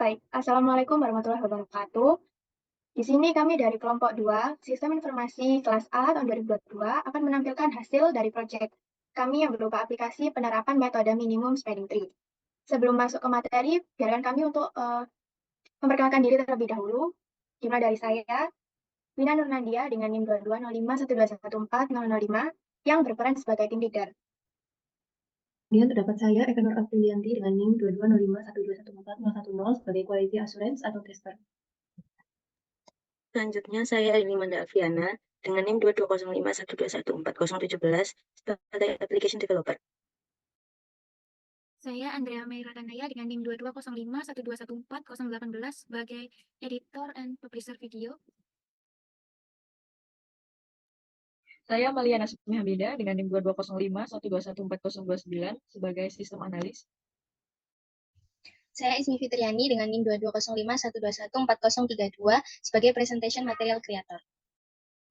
Baik, Assalamualaikum warahmatullahi wabarakatuh. Di sini kami dari kelompok 2, Sistem Informasi kelas A tahun 2022 akan menampilkan hasil dari proyek kami yang berupa aplikasi penerapan metode minimum spending tree. Sebelum masuk ke materi, biarkan kami untuk memperkenalkan diri terlebih dahulu. Dimulai dari saya, Wina Nurnadia dengan NIM 220512140005 yang berperan sebagai tim leader. Kemudian terdapat saya, Eka Nur Aprilianti dengan NIM 2205121410 sebagai Quality Assurance atau tester. Selanjutnya saya Elimanda Aviana dengan NIM 2205121417 sebagai Application Developer. Saya Andrea Meiradandaya dengan NIM 2205121418 sebagai Editor and Publisher Video. Saya Maliana Sumi Hamida dengan NIM 2205121429 sebagai Sistem Analis. Saya Ismi Fitriani dengan NIM 220512140032 sebagai Presentation Material Creator.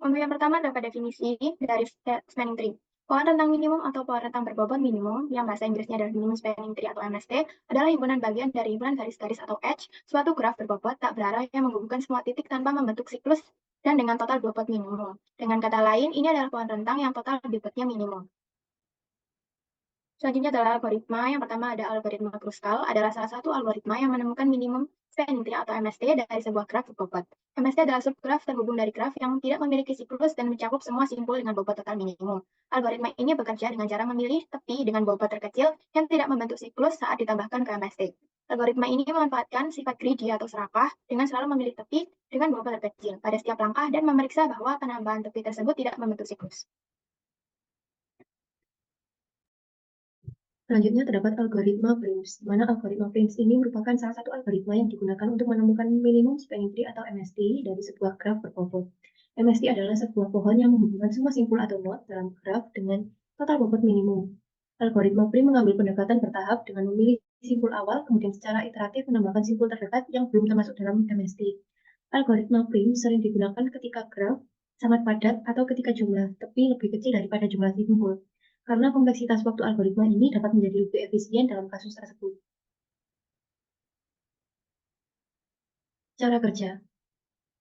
Untuk yang pertama dapat definisi dari spending tree. Pohon rentang minimum atau pohon rentang berbobot minimum, yang bahasa Inggrisnya adalah minimum spending tree atau MST, adalah himpunan bagian dari himpunan garis-garis atau edge, suatu graf berbobot tak berarah yang menghubungkan semua titik tanpa membentuk siklus dan dengan total bobot minimum. Dengan kata lain, ini adalah pohon rentang yang total bobotnya minimum. Selanjutnya adalah algoritma. Yang pertama ada algoritma Kruskal, adalah salah satu algoritma yang menemukan minimum spending tree atau MST dari sebuah graf berbobot. MST adalah subgraf terhubung dari graf yang tidak memiliki siklus dan mencakup semua simpul dengan bobot total minimum. Algoritma ini bekerja dengan cara memilih tepi dengan bobot terkecil yang tidak membentuk siklus saat ditambahkan ke MST. Algoritma ini memanfaatkan sifat greedy atau serakah dengan selalu memilih tepi dengan bobot terkecil pada setiap langkah dan memeriksa bahwa penambahan tepi tersebut tidak membentuk siklus. Selanjutnya terdapat algoritma Primms, di mana algoritma Primms ini merupakan salah satu algoritma yang digunakan untuk menemukan minimum spending tree atau MST dari sebuah graf berbobot. MST adalah sebuah pohon yang menghubungkan semua simpul atau node dalam graf dengan total bobot minimum. Algoritma Primms mengambil pendekatan bertahap dengan memilih simpul awal, kemudian secara iteratif menambahkan simpul terdekat yang belum termasuk dalam MST. Algoritma Primms sering digunakan ketika graf sangat padat atau ketika jumlah tepi lebih kecil daripada jumlah simpul, karena kompleksitas waktu algoritma ini dapat menjadi lebih efisien dalam kasus tersebut. Cara kerja.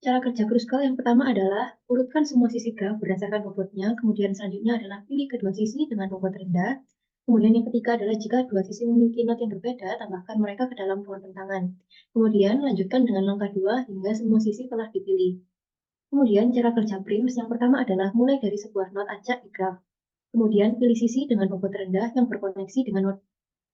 Cara kerja Kruskal yang pertama adalah urutkan semua sisi graf berdasarkan bobotnya, kemudian selanjutnya adalah pilih kedua sisi dengan bobot rendah, kemudian yang ketiga adalah jika dua sisi memiliki node yang berbeda, tambahkan mereka ke dalam pohon rentangan. Kemudian lanjutkan dengan langkah 2 hingga semua sisi telah dipilih. Kemudian cara kerja Primms yang pertama adalah mulai dari sebuah node acak di graf. Kemudian pilih sisi dengan bobot rendah yang berkoneksi dengan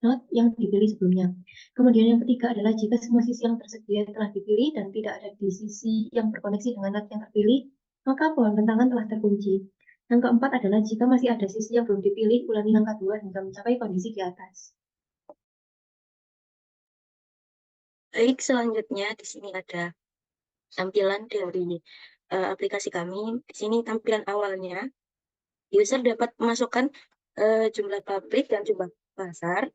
node yang dipilih sebelumnya. Kemudian yang ketiga adalah jika semua sisi yang tersedia telah dipilih dan tidak ada di sisi yang berkoneksi dengan node yang terpilih, maka pohon rentangan telah terkunci. Yang keempat adalah jika masih ada sisi yang belum dipilih, ulangi langkah 2 hingga mencapai kondisi di atas. Baik, selanjutnya di sini ada tampilan dari aplikasi kami. Di sini tampilan awalnya, user dapat memasukkan jumlah pabrik dan jumlah pasar,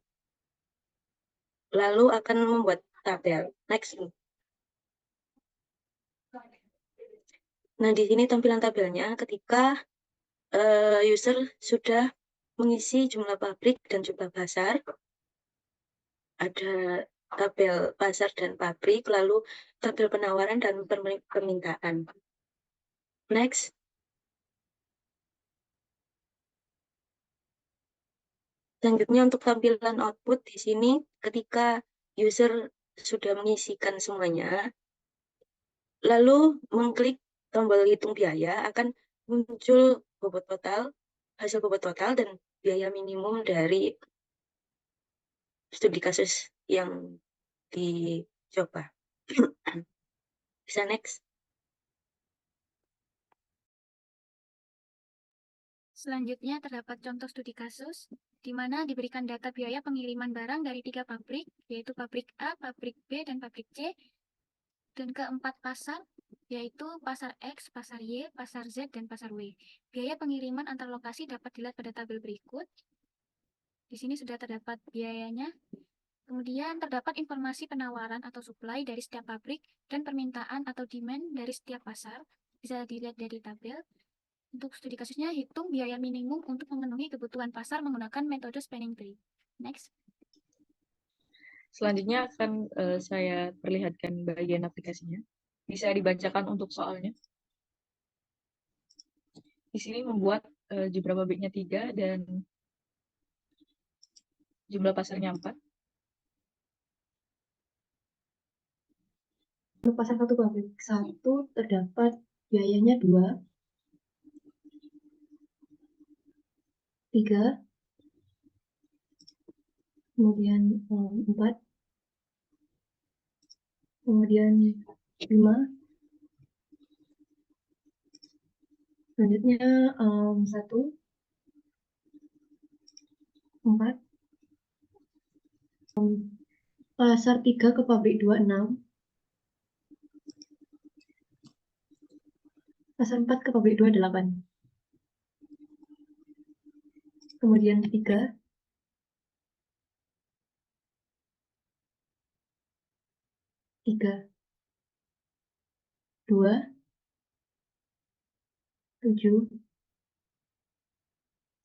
lalu akan membuat tabel. Next. Nah, di sini tampilan tabelnya ketika user sudah mengisi jumlah pabrik dan jumlah pasar, ada tabel pasar dan pabrik, lalu tabel penawaran dan permintaan. Next. Selanjutnya untuk tampilan output di sini ketika user sudah mengisikan semuanya, lalu mengklik tombol hitung biaya akan muncul bobot total, hasil bobot total dan biaya minimum dari studi kasus yang dicoba. Bisa next. Selanjutnya terdapat contoh studi kasus, di mana diberikan data biaya pengiriman barang dari 3 pabrik, yaitu pabrik A, pabrik B, dan pabrik C, dan ke-4 pasar, yaitu pasar X, pasar Y, pasar Z, dan pasar W. Biaya pengiriman antar lokasi dapat dilihat pada tabel berikut. Di sini sudah terdapat biayanya. Kemudian terdapat informasi penawaran atau supply dari setiap pabrik dan permintaan atau demand dari setiap pasar. Bisa dilihat dari tabel. Untuk studi kasusnya, hitung biaya minimum untuk memenuhi kebutuhan pasar menggunakan metode spending tree. Next. Selanjutnya akan saya perlihatkan bagian aplikasinya. Bisa dibacakan untuk soalnya. Di sini membuat jumlah pabriknya 3 dan jumlah pasarnya 4. Untuk pasar satu pabrik 1 terdapat biayanya 2, 3, kemudian 4, kemudian 5, selanjutnya 1, 4, pasar 3 ke pabrik 2, 6, pasar 4 ke pabrik 2, 8, kemudian 3, 2, 7,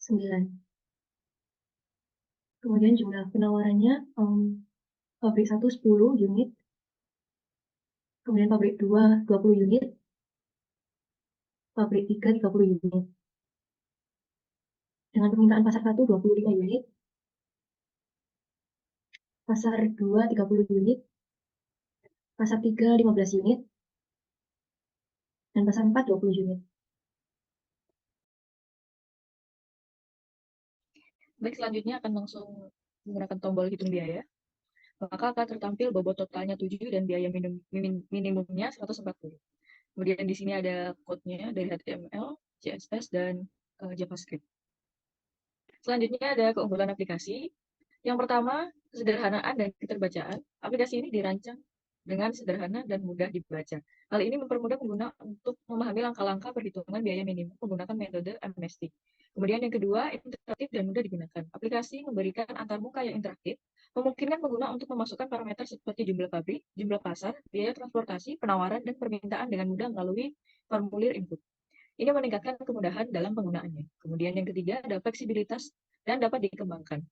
9. Kemudian jumlah penawarannya pabrik 1 10 unit, kemudian pabrik 2 20 unit, pabrik 3 30 unit. Dengan permintaan pasar 1 25 unit, pasar 2 30 unit, pasar 3 15 unit, dan pasar 4 20 unit. Baik, selanjutnya akan langsung menggunakan tombol hitung biaya. Maka akan tertampil bobot totalnya 7 dan biaya minimumnya 140. Kemudian di sini ada code-nya dari HTML, CSS, dan JavaScript. Selanjutnya ada keunggulan aplikasi. Yang pertama, kesederhanaan dan keterbacaan. Aplikasi ini dirancang dengan sederhana dan mudah dibaca. Hal ini mempermudah pengguna untuk memahami langkah-langkah perhitungan biaya minimum menggunakan metode MST. Kemudian yang kedua, interaktif dan mudah digunakan. Aplikasi memberikan antarmuka yang interaktif, memungkinkan pengguna untuk memasukkan parameter seperti jumlah pabrik, jumlah pasar, biaya transportasi, penawaran, dan permintaan dengan mudah melalui formulir input. Ini meningkatkan kemudahan dalam penggunaannya. Kemudian yang ketiga, ada fleksibilitas dan dapat dikembangkan.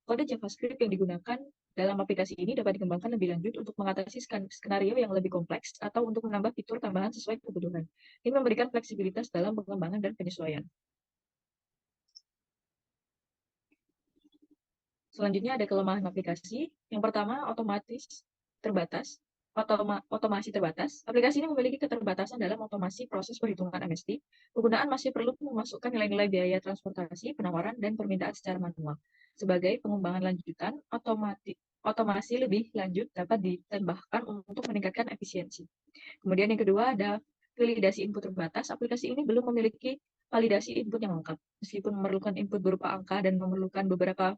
Kode JavaScript yang digunakan dalam aplikasi ini dapat dikembangkan lebih lanjut untuk mengatasi skenario yang lebih kompleks atau untuk menambah fitur tambahan sesuai kebutuhan. Ini memberikan fleksibilitas dalam pengembangan dan penyesuaian. Selanjutnya ada kelemahan aplikasi. Yang pertama, otomasi terbatas. Aplikasi ini memiliki keterbatasan dalam otomasi proses perhitungan MST. Penggunaan masih perlu memasukkan nilai-nilai biaya transportasi, penawaran, dan permintaan secara manual. Sebagai pengembangan lanjutan, otomasi lebih lanjut dapat ditambahkan untuk meningkatkan efisiensi. Kemudian yang kedua ada validasi input terbatas. Aplikasi ini belum memiliki validasi input yang lengkap. Meskipun memerlukan input berupa angka dan memerlukan beberapa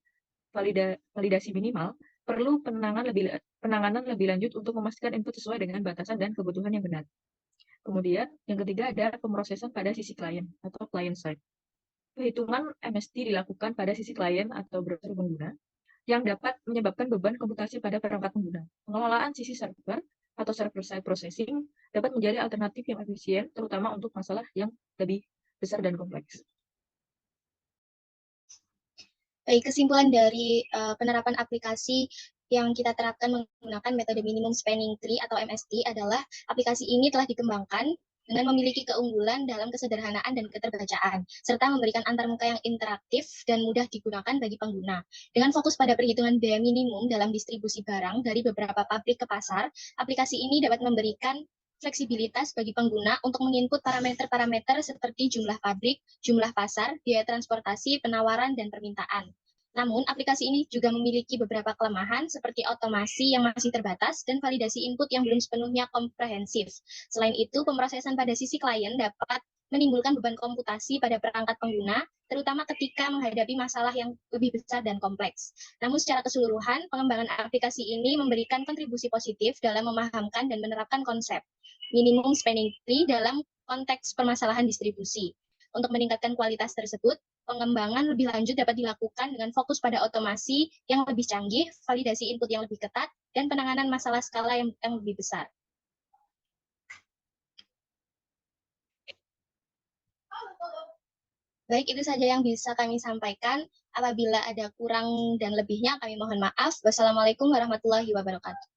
validasi minimal, perlu penanganan lebih lanjut untuk memastikan input sesuai dengan batasan dan kebutuhan yang benar. Kemudian, yang ketiga ada pemrosesan pada sisi klien atau client side. Perhitungan MST dilakukan pada sisi klien atau browser pengguna yang dapat menyebabkan beban komputasi pada perangkat pengguna. Pengelolaan sisi server atau server-side processing dapat menjadi alternatif yang efisien, terutama untuk masalah yang lebih besar dan kompleks. Baik, kesimpulan dari penerapan aplikasi yang kita terapkan menggunakan metode minimum spanning tree atau MST adalah aplikasi ini telah dikembangkan dengan memiliki keunggulan dalam kesederhanaan dan keterbacaan, serta memberikan antarmuka yang interaktif dan mudah digunakan bagi pengguna. Dengan fokus pada perhitungan biaya minimum dalam distribusi barang dari beberapa pabrik ke pasar, aplikasi ini dapat memberikan fleksibilitas bagi pengguna untuk menginput parameter-parameter seperti jumlah pabrik, jumlah pasar, biaya transportasi, penawaran, dan permintaan. Namun, aplikasi ini juga memiliki beberapa kelemahan seperti otomasi yang masih terbatas dan validasi input yang belum sepenuhnya komprehensif. Selain itu, pemrosesan pada sisi klien dapat menimbulkan beban komputasi pada perangkat pengguna, terutama ketika menghadapi masalah yang lebih besar dan kompleks. Namun secara keseluruhan, pengembangan aplikasi ini memberikan kontribusi positif dalam memahamkan dan menerapkan konsep minimum spanning tree dalam konteks permasalahan distribusi. Untuk meningkatkan kualitas tersebut, pengembangan lebih lanjut dapat dilakukan dengan fokus pada otomasi yang lebih canggih, validasi input yang lebih ketat, dan penanganan masalah skala yang lebih besar. Baik, itu saja yang bisa kami sampaikan. Apabila ada kurang dan lebihnya, kami mohon maaf. Wassalamualaikum warahmatullahi wabarakatuh.